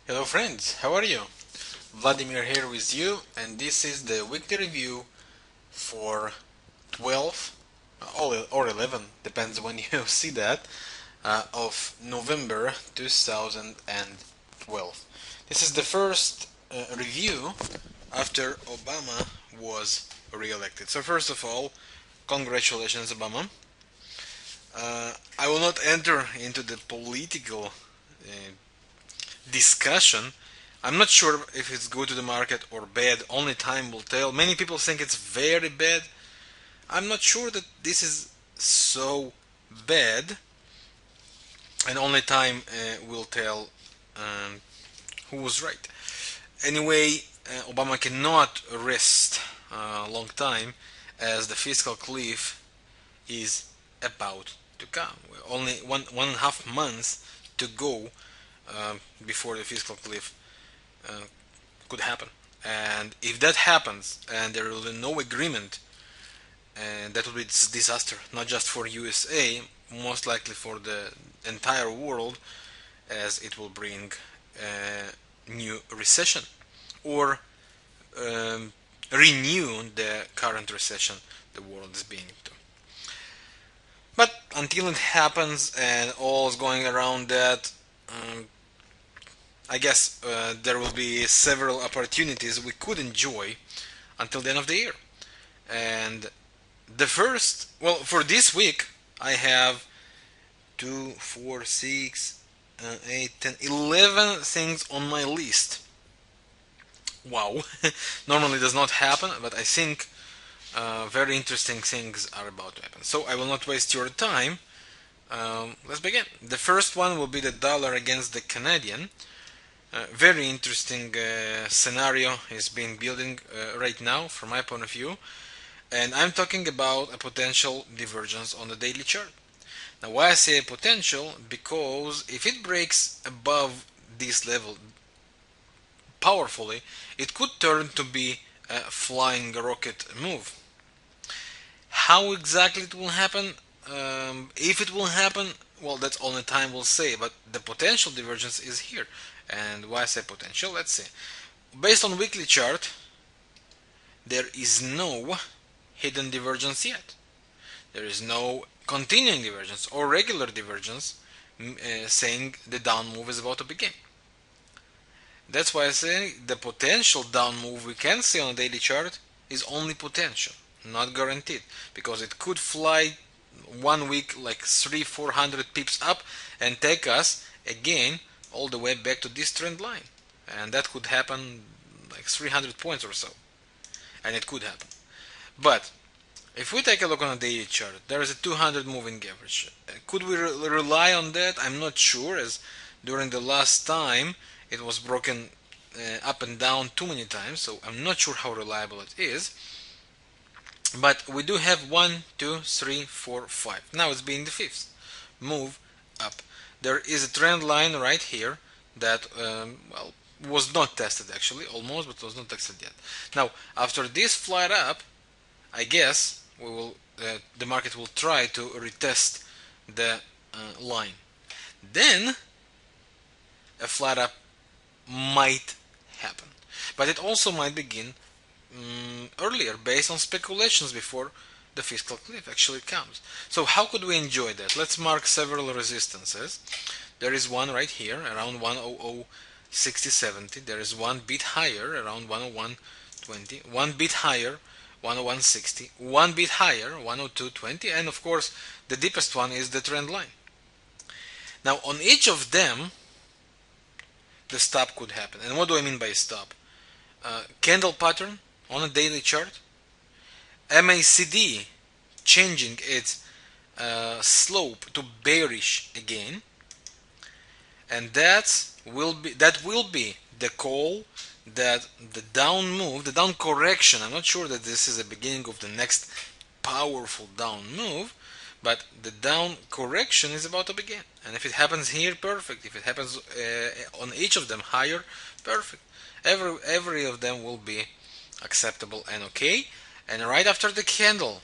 Hello friends, how are you? Vladimir here with you, and this is the weekly review for 12 or 11, depends when you see that, of November 2012. This is the first review after Obama was re-elected. So first of all, congratulations Obama. I will not enter into the political discussion. I'm not sure if it's good to the market or bad. Only time will tell. Many people think it's very bad. I'm not sure that this is so bad, and only time will tell who was right. Anyway, Obama cannot rest a long time as the fiscal cliff is about to come. Only one and a half months to go before the fiscal cliff uh, could happen. And if that happens and there will be no agreement, and that will be disaster, not just for USA, most likely for the entire world, as it will bring a new recession or renew the current recession the world is being into. But until it happens and all is going around that, I guess there will be several opportunities we could enjoy until the end of the year. And the first, well, for this week, I have 2, 4, 6, 8, 10, 11 things on my list. Wow. Normally does not happen, but I think very interesting things are about to happen. So I will not waste your time. Let's begin. The first one will be the dollar against the Canadian. Very interesting scenario is being building right now from my point of view, and I'm talking about a potential divergence on the daily chart. Now why I say potential, because if it breaks above this level powerfully, it could turn to be a flying rocket move. How exactly it will happen, if it will happen, well, that's only time will say, but the potential divergence is here. And why I say potential, let's see. Based on weekly chart, there is no hidden divergence yet. There is no continuing divergence or regular divergence saying the down move is about to begin. That's why I say the potential down move we can see on a daily chart is only potential, not guaranteed, because it could fly 1 week like 300-400 pips up and take us again all the way back to this trend line, and that could happen like 300 points or so, and it could happen. But if we take a look on a daily chart, there is a 200 moving average. Could we rely on that? I'm not sure, as during the last time it was broken up and down too many times, so I'm not sure how reliable it is. But we do have 1, 2, 3, 4, 5. Now it's being the fifth move up. There is a trend line right here that well, was not tested actually, almost, but was not tested yet. Now after this flight up, I guess we will the market will try to retest the line. Then a flat up might happen, but it also might begin earlier based on speculations before the fiscal cliff actually comes. So how could we enjoy that? Let's mark several resistances. There is one right here around 100.6070. There is one bit higher around 101.20. One bit higher 101.60. One bit higher 102.20. And of course the deepest one is the trend line. Now on each of them the stop could happen. And what do I mean by stop? Candle pattern on a daily chart, MACD changing its slope to bearish again, and that will be the call that the down move, the down correction. I'm not sure that this is the beginning of the next powerful down move, but the down correction is about to begin. And if it happens here, perfect. If it happens on each of them higher, perfect. Every of them will be acceptable and okay. And right after the candle,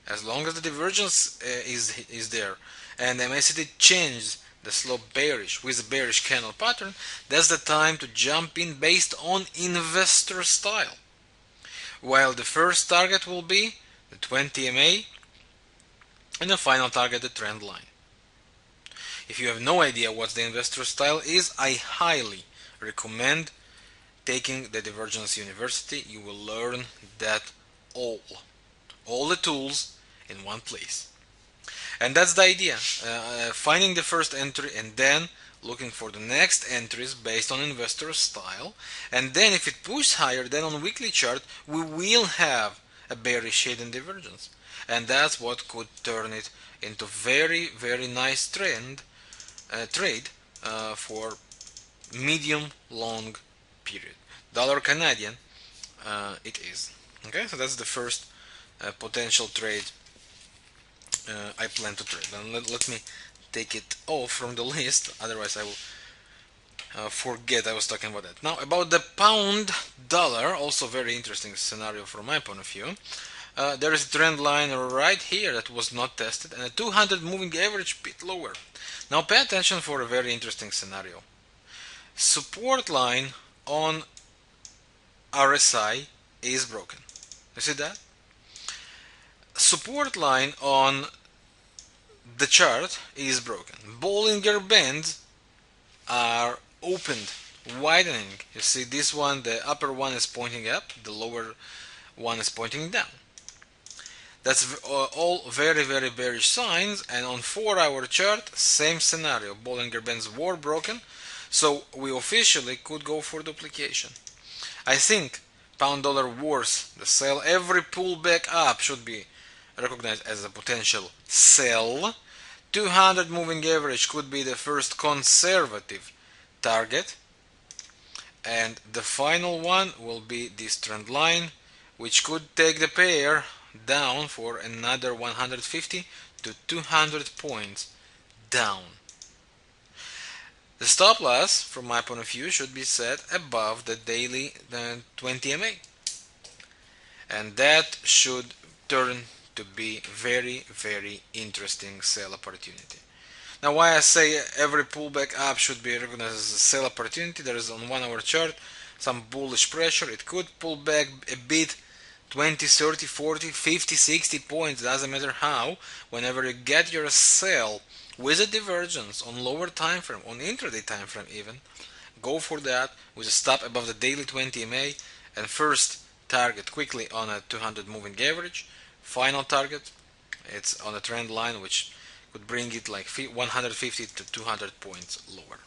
as long as the divergence is there and the MACD changes the slope bearish with a bearish candle pattern, that's the time to jump in based on investor style. While the first target will be the 20 MA and the final target the trend line. If you have no idea what the investor style is, I highly recommend taking the Divergence University. You will learn that all the tools in one place. And that's the idea, finding the first entry and then looking for the next entries based on investor style. And then if it pushes higher, then on weekly chart we will have a bearish hidden divergence. And that's what could turn it into very, very nice trade for medium long period. Dollar Canadian, it is. Okay, so that's the first potential trade I plan to trade. And let me take it off from the list, otherwise I will forget I was talking about that. Now about the pound dollar, also very interesting scenario from my point of view. There is a trend line right here that was not tested, and a 200 moving average bit lower. Now pay attention for a very interesting scenario. Support line on RSI is broken. You see that? Support line on the chart is broken. Bollinger Bands are opened, widening. You see this one, the upper one is pointing up, the lower one is pointing down. That's all very, very bearish signs. And on 4-hour chart, same scenario. Bollinger Bands were broken, so we officially could go for duplication. I think pound dollar worth the sell. Every pullback up should be recognized as a potential sell. 200 moving average could be the first conservative target, and the final one will be this trend line, which could take the pair down for another 150 to 200 points down. The stop loss, from my point of view, should be set above the daily 20 MA, and that should turn to be very, very interesting sell opportunity. Now, why I say every pullback up should be recognized as a sell opportunity, there is on 1 hour chart some bullish pressure. It could pull back a bit, 20, 30, 40, 50, 60 points, doesn't matter how. Whenever you get your sell with a divergence on lower time frame, on intraday time frame even, go for that with a stop above the daily 20 MA, and first target quickly on a 200 moving average. Final target, it's on a trend line which could bring it like 150 to 200 points lower.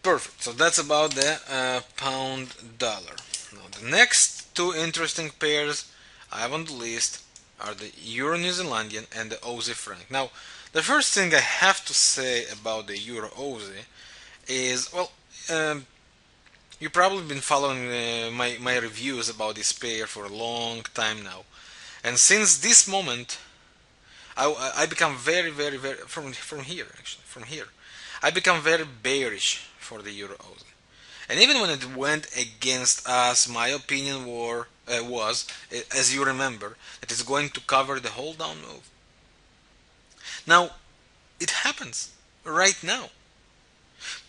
Perfect. So that's about the pound dollar. Now the next two interesting pairs I have on the list are the Euro New Zealandian and the Aussie franc. Now the first thing I have to say about the Euro Aussie is, well, you've probably been following my reviews about this pair for a long time now, and since this moment I become very, very, very from here I become very bearish for the Euro Aussie. And even when it went against us, my opinion was, as you remember, that it's going to cover the whole down move. Now it happens right now.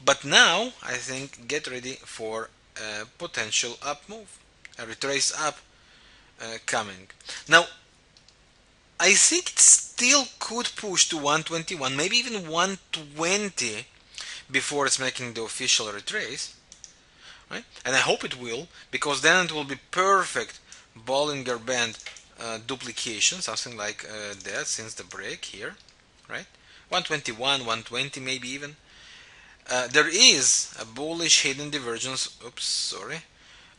But now, I think, get ready for a potential up move, a retrace up coming. Now, I think it still could push to 121, maybe even 120 before it's making the official retrace, right? And I hope it will, because then it will be perfect Bollinger Band duplication, something like that since the break here, right? 121, 120 maybe even. There is a bullish hidden divergence,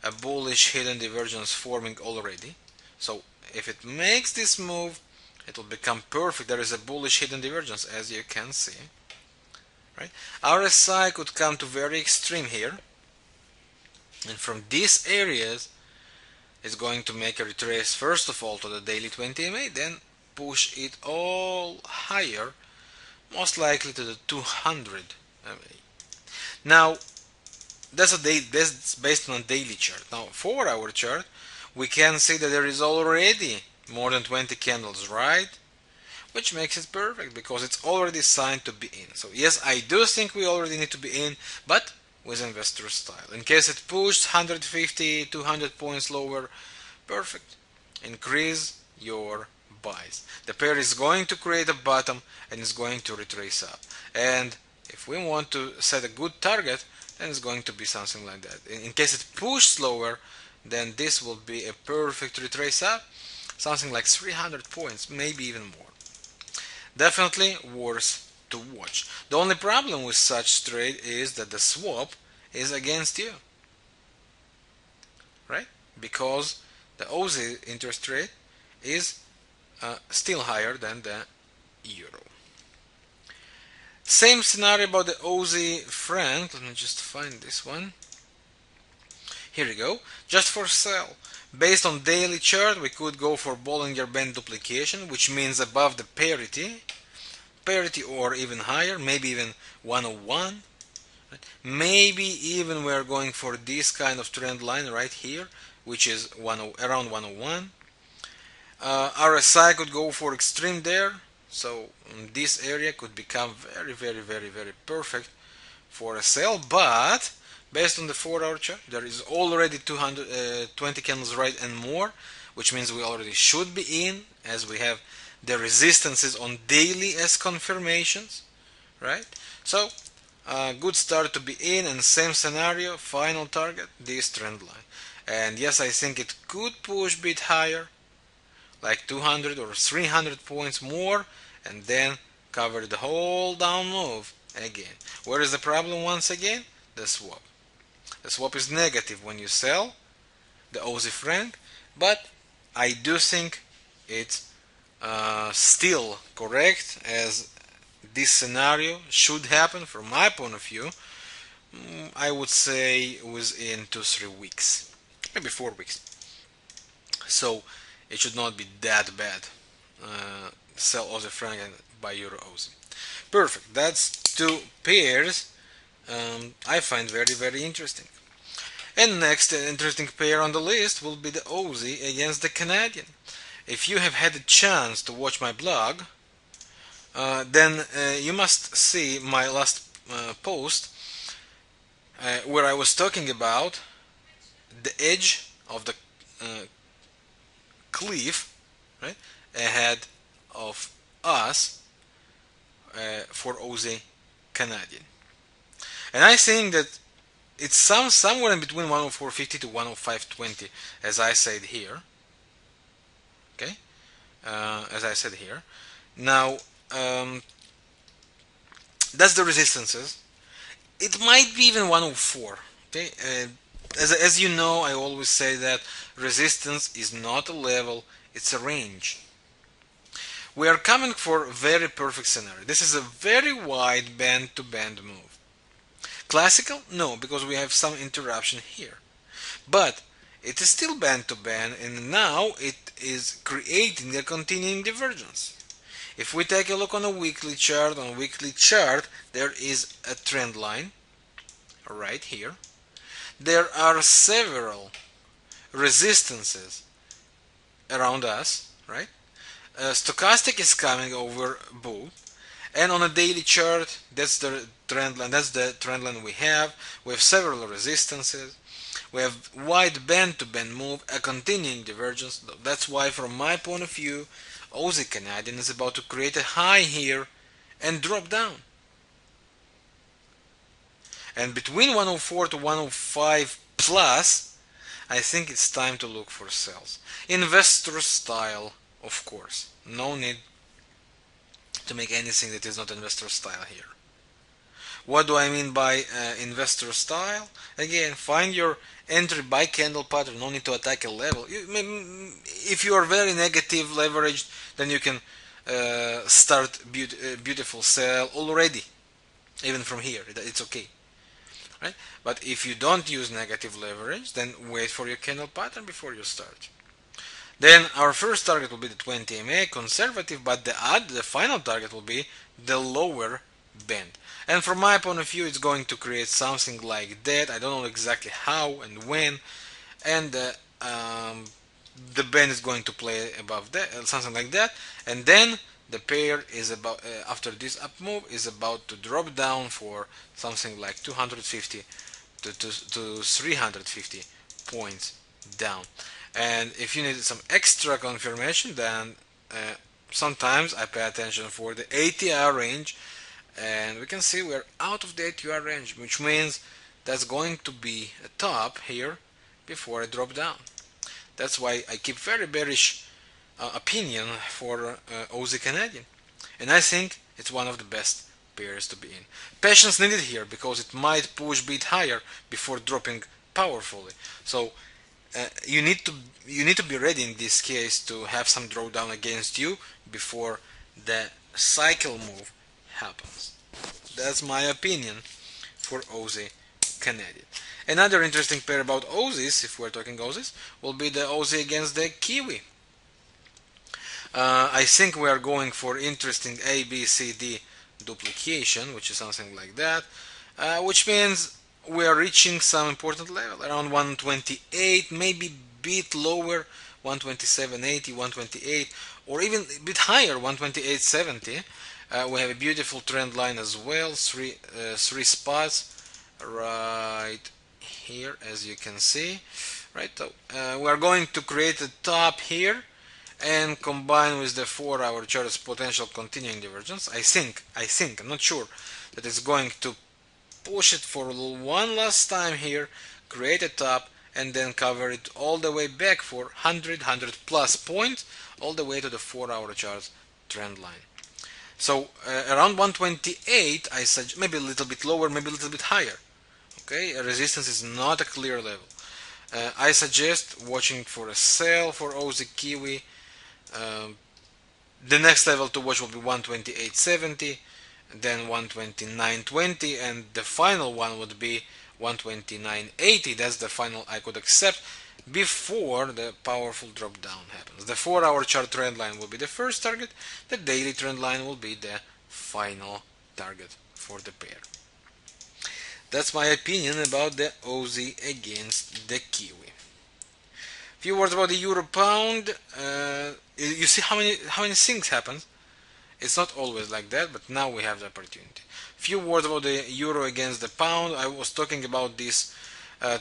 a bullish hidden divergence forming already. So if it makes this move, it will become perfect. There is a bullish hidden divergence, as you can see, right? RSI could come to very extreme here, and from these areas it's going to make a retrace first of all to the daily 20 MA, then push it all higher, most likely to the 200 MA. Now that's based on a daily chart. Now 4-hour chart, we can see that there is already more than 20 candles, right? which makes it perfect because it's already signed to be in. So yes, I do think we already need to be in, but with investor style. In case it pushed 150, 200 points lower, perfect. Increase your buys. The pair is going to create a bottom and is going to retrace up. And if we want to set a good target, then it's going to be something like that. In case it pushes lower, then this will be a perfect retrace up, something like 300 points, maybe even more. Definitely worth to watch. The only problem with such trade is that the swap is against you, right? Because the Aussie interest rate is still higher than the euro. Same scenario about the Aussie franc. Let me just find this one. Here we go. Just for sell. Based on daily chart, we could go for Bollinger Band duplication, which means above the parity or even higher, maybe even 101. Maybe even we're going for this kind of trend line right here, which is around 101. RSI could go for extreme there, so this area could become very, very, very, very perfect for a sell. But based on the 4-hour chart, there is already 220 candles right and more, which means we already should be in, as we have the resistances on daily as confirmations, right? So good start to be in, and same scenario, final target, this trend line. And yes, I think it could push a bit higher, like 200 or 300 points more, and then cover the whole down move again. Where is the problem once again? The swap. The swap is negative when you sell the Aussie franc, but I do think it's still correct, as this scenario should happen from my point of view. I would say within 2-3 weeks, maybe 4 weeks. So it should not be that bad. Sell Aussie franc and buy Euro Aussie. Perfect. That's two pairs I find very, very interesting. And next interesting pair on the list will be the Aussie against the Canadian. If you have had a chance to watch my blog, then you must see my last post where I was talking about the edge of the cliff, right, ahead of us for Aussie Canadian. And I think that it's somewhere in between 104.50 to 105.20, as I said here. Okay, as I said here. Now, that's the resistances. It might be even 104. Okay, as you know, I always say that resistance is not a level; it's a range. We are coming for a very perfect scenario. This is a very wide band-to-band move. Classical? No, because we have some interruption here. But it is still band-to-band, and now it is creating a continuing divergence. If we take a look on a weekly chart, there is a trend line right here. There are several resistances around us, right? Stochastic is coming over both, and on a daily chart, that's the trend line. That's the trend line we have. We have several resistances. We have wide band-to-band move, a continuing divergence. That's why, from my point of view, Aussie Canadian is about to create a high here and drop down. And between 104 to 105 plus, I think it's time to look for sells. Investor style, of course. No need to make anything that is not investor style here. What do I mean by investor style? Again, find your entry by candle pattern. No need to attack a level. If you are very negative leveraged, then you can start beautiful sell already, even from here. It's okay, right? But if you don't use negative leverage, then wait for your candle pattern before you start. Then our first target will be the 20 MA, conservative, but the final target will be the lower band. And from my point of view, it's going to create something like that. I don't know exactly how and when, and the band is going to play above that, something like that, and then the pair is about after this up move is about to drop down for something like 250 to 350 points down. And if you need some extra confirmation, then sometimes I pay attention for the ATR range, and we can see we're out of the ATR range, which means that's going to be a top here before I drop down. That's why I keep very bearish opinion for Aussie Canadian, and I think it's one of the best pairs to be in. Patience needed here because it might push bit higher before dropping powerfully. So you need to be ready in this case to have some drawdown against you before the cycle move happens. That's my opinion for Aussie Canadian. Another interesting pair about Aussies, if we're talking Aussies, will be the Aussie against the Kiwi. I think we are going for interesting ABCD duplication, which is something like that, which means we are reaching some important level around 128, maybe bit lower, 127.80, 128, or even a bit higher, 128.70. We have a beautiful trend line as well, three spots right here, as you can see. Right, so we are going to create a top here and combine with the 4-hour chart's potential continuing divergence. I think, I'm not sure, that it's going to push it for one last time here, create a top, and then cover it all the way back for 100 plus points, all the way to the 4-hour chart trend line. So around 128, I suggest maybe a little bit lower, maybe a little bit higher. Okay, a resistance is not a clear level. I suggest watching for a sell for Aussie Kiwi. The next level to watch will be 128.70, then 129.20, and the final one would be 129.80. That's the final I could accept before the powerful drop down happens. The 4-hour chart trend line will be the first target. The daily trend line will be the final target for the pair. That's my opinion about the Aussie against the Kiwi. Few words about the Euro Pound. You see how many things happen. It's not always like that, but now we have the opportunity. Few words about the Euro against the Pound. I was talking about this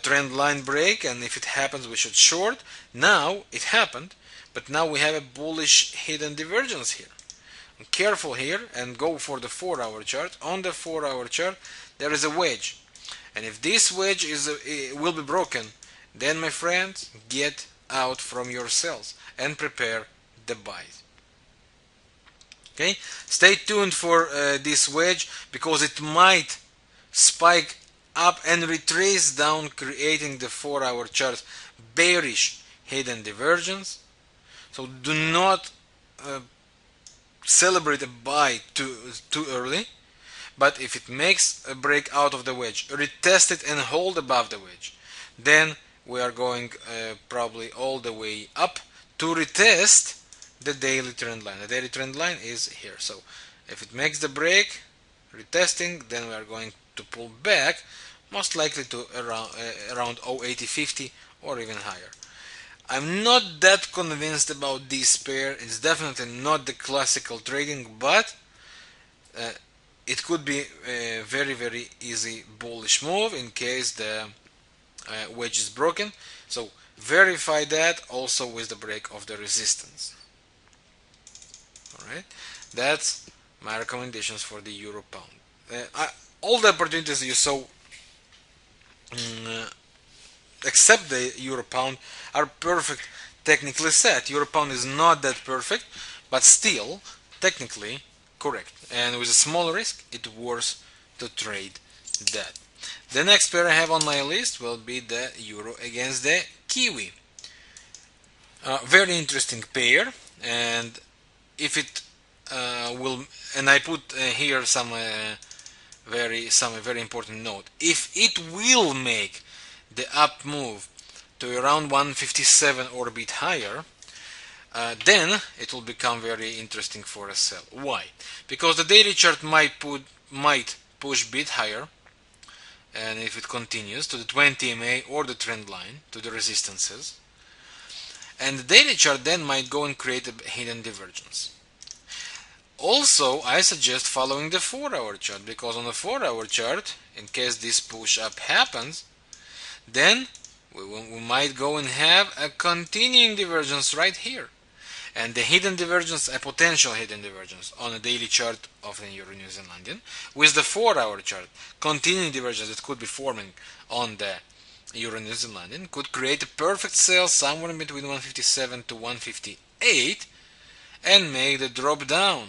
trend line break, and if it happens, we should short. Now it happened, but now we have a bullish hidden divergence here. Careful here and go for the 4-hour chart. On the 4-hour chart, there is a wedge, and if this wedge will be broken, then my friends, get out from your cells and prepare the buys. Okay, stay tuned for this wedge because it might spike up and retrace down, creating the 4-hour chart bearish hidden divergence. So do not celebrate a buy too early, but if it makes a break out of the wedge, retest it and hold above the wedge, then we are going probably all the way up to retest the daily trend line. The daily trend line is here. So if it makes the break, retesting, then we are going to pull back, most likely to around 0.8050 or even higher. I'm not that convinced about this pair. It's definitely not the classical trading, but it could be a very easy bullish move in case the wedge is broken. So verify that also with the break of the resistance. Alright, that's my recommendations for the Euro Pound. All the opportunities you saw except the Euro Pound are perfect technically set. Euro Pound is not that perfect, but still technically correct, and with a small risk it's worth to trade that. The next pair I have on my list will be the Euro against the Kiwi. Very interesting pair, and if it will, and I put here some very important note. If it will make the up move to around 157 or a bit higher, then it will become very interesting for a sell. Why? Because the daily chart might push bit higher, and if it continues to the 20 MA or the trend line, to the resistances, and the daily chart then might go and create a hidden divergence. Also, I suggest following the 4-hour chart, because on the 4-hour chart, in case this push up happens, then we might go and have a continuing divergence right here. And the hidden divergence, a potential hidden divergence on a daily chart of the Euro New Zealandian, with the 4-hour chart, continuing divergence that could be forming on the Euro New Zealandian could create a perfect sell somewhere in between 157 to 158 and make the drop down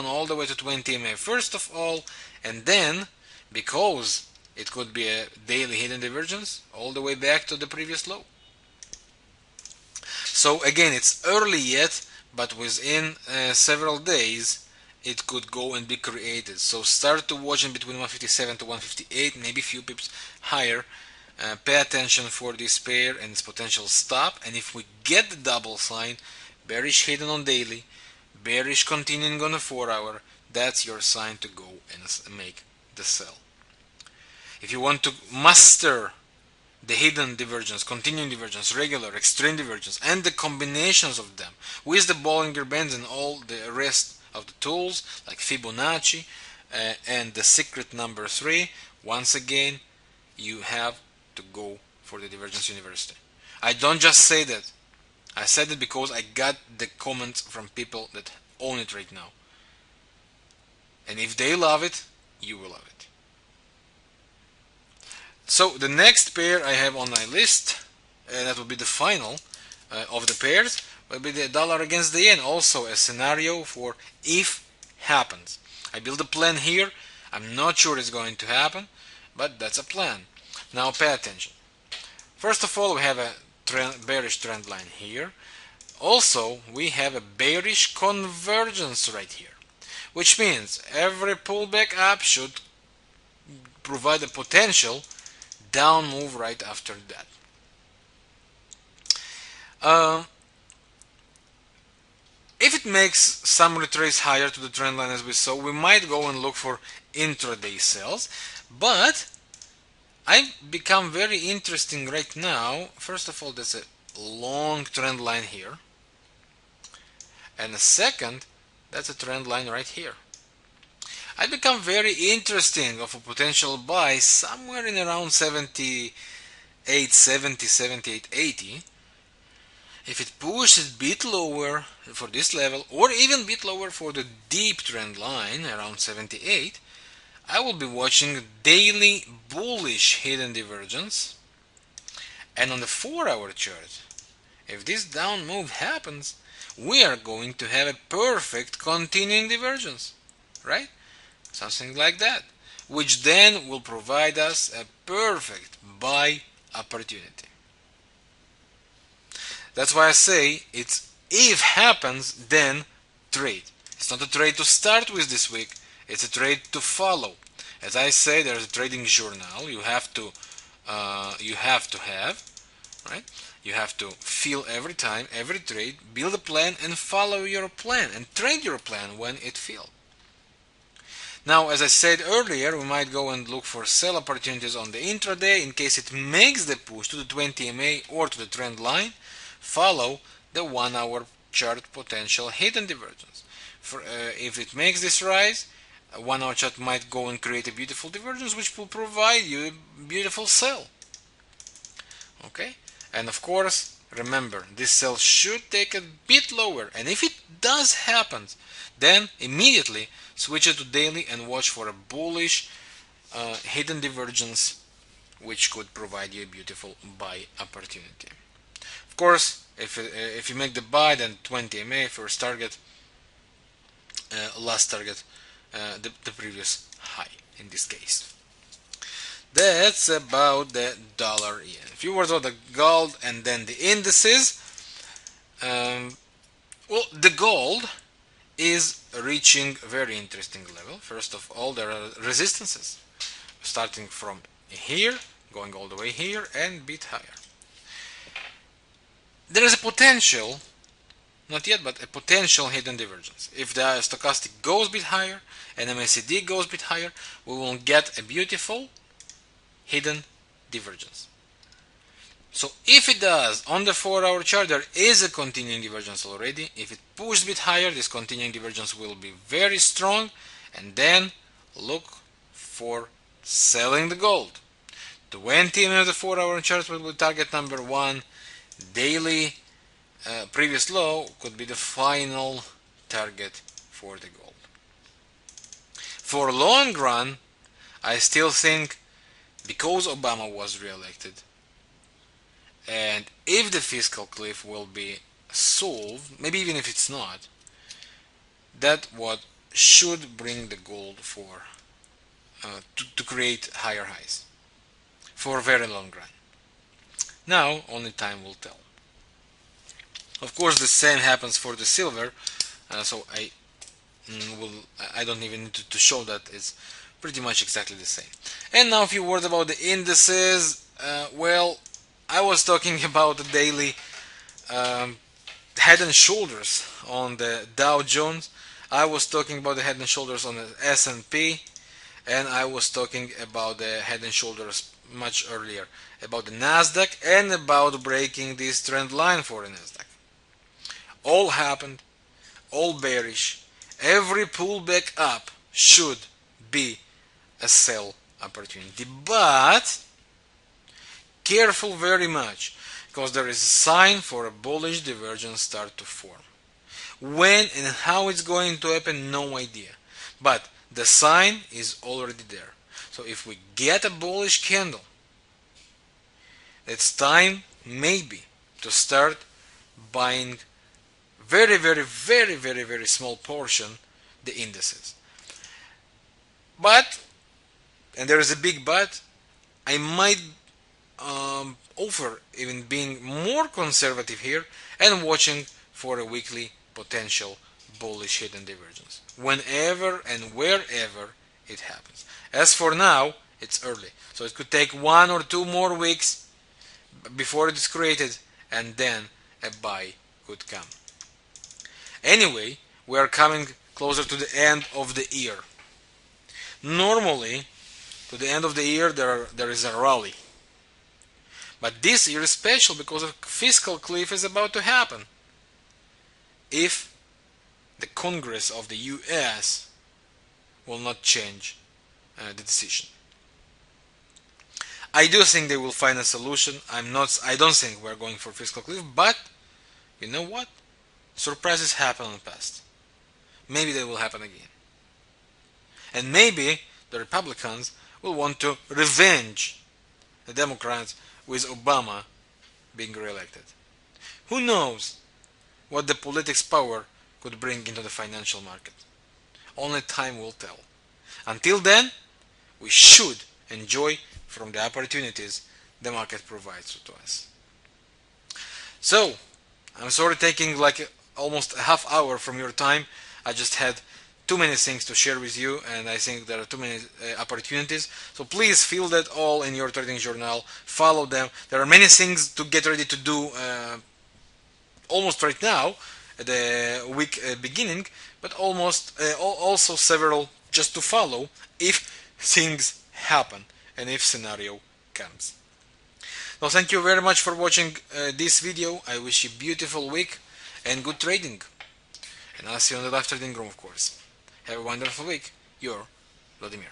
all the way to 20 MA first of all, and then, because it could be a daily hidden divergence, all the way back to the previous low. So again, it's early yet, but within several days it could go and be created. So start to watch in between 157 to 158, maybe a few pips higher. Pay attention for this pair and its potential stop, and if we get the double sign, bearish hidden on daily, bearish continuing on the 4-hour, that's your sign to go and make the sell. If you want to master the hidden divergence, continuing divergence, regular, extreme divergence, and the combinations of them with the Bollinger Bands and all the rest of the tools like Fibonacci and the secret number 3, once again, you have to go for the Divergence University. I don't just say that. I said it because I got the comments from people that own it right now. And if they love it, you will love it. So the next pair I have on my list, that will be the final of the pairs, will be the dollar against the yen. Also a scenario for if happens. I build a plan here. I'm not sure it's going to happen, but that's a plan. Now pay attention. First of all, we have a bearish trend line here. Also, we have a bearish convergence right here, which means every pullback up should provide a potential down move right after that. If it makes some retrace higher to the trend line as we saw, we might go and look for intraday sells, but I become very interesting right now. First of all, there's a long trend line here, and the second, that's a trend line right here. I become very interesting of a potential buy somewhere in around 78.70, 78.80. If it pushes a bit lower for this level, or even a bit lower for the deep trend line around 78, I will be watching daily bullish hidden divergence. And on the 4-hour chart, if this down move happens, we are going to have a perfect continuing divergence, right? Something like that, which then will provide us a perfect buy opportunity. That's why I say it's if happens, then trade. It's not a trade to start with this week, it's a trade to follow. As I say, there's a trading journal you have to have, right? You have to feel every time, every trade, build a plan and follow your plan and trade your plan when it feels. Now, as I said earlier, we might go and look for sell opportunities on the intraday in case it makes the push to the 20 MA or to the trend line. Follow the 1-hour chart potential hidden divergence. If it makes this rise, a 1-hour chart might go and create a beautiful divergence which will provide you a beautiful sell. Okay? And of course, remember, this sell should take a bit lower, and if it does happen, then immediately switch it to daily and watch for a bullish hidden divergence which could provide you a beautiful buy opportunity. Of course, if you make the buy, then 20 MA first target, last target, the previous high in this case. That's about the dollar yen. A few words about the gold and then the indices. Well, the gold is reaching a very interesting level. First of all, there are resistances starting from here, going all the way here and a bit higher. There is a potential, not yet, but a potential hidden divergence. If the stochastic goes a bit higher and MACD goes a bit higher, we will get a beautiful hidden divergence. So if it does, on the 4-hour chart there is a continuing divergence already. If it pushes a bit higher, this continuing divergence will be very strong, and then look for selling the gold. 20 minutes of 4-hour chart will be target number 1. Daily previous low could be the final target for the gold. For long run, I still think, because Obama was re-elected, and if the fiscal cliff will be solved, maybe even if it's not, that what should bring the gold for to create higher highs for a very long run. Now only time will tell. Of course, the same happens for the silver, so I don't even need to show that. It's pretty much exactly the same. And now a few words about the indices. Well, I was talking about the daily head and shoulders on the Dow Jones. I was talking about the head and shoulders on the S&P, and I was talking about the head and shoulders much earlier about the Nasdaq and about breaking this trend line for the Nasdaq. All happened, all bearish. Every pullback up should be a sell opportunity, but careful very much, because there is a sign for a bullish divergence start to form. When and how it's going to happen, no idea, but the sign is already there. So if we get a bullish candle, it's time maybe to start buying very small portion the indices. But, and there is a big but, I might offer even being more conservative here and watching for a weekly potential bullish hidden divergence whenever and wherever it happens. As for now, it's early, so it could take 1 or 2 more weeks before it is created, and then a buy could come. Anyway, we are coming closer to the end of the year. Normally, to the end of the year there is a rally. But this year is special because a fiscal cliff is about to happen. If the Congress of the US will not change the decision. I do think they will find a solution. I don't think we're going for fiscal cliff, but you know what? Surprises happen in the past. Maybe they will happen again. And maybe the Republicans will want to revenge the Democrats with Obama being re-elected. Who knows what the politics power could bring into the financial market? Only time will tell. Until then, we should enjoy from the opportunities the market provides to us. So, I'm sorry taking like almost a half hour from your time. I just had too many things to share with you, and I think there are too many opportunities. So please fill that all in your trading journal, follow them. There are many things to get ready to do almost right now at the week beginning, but also several just to follow if things happen and if scenario comes. So thank you very much for watching this video. I wish you a beautiful week and good trading. And I'll see you on the live trading room, of course. Have a wonderful week. Your Vladimir.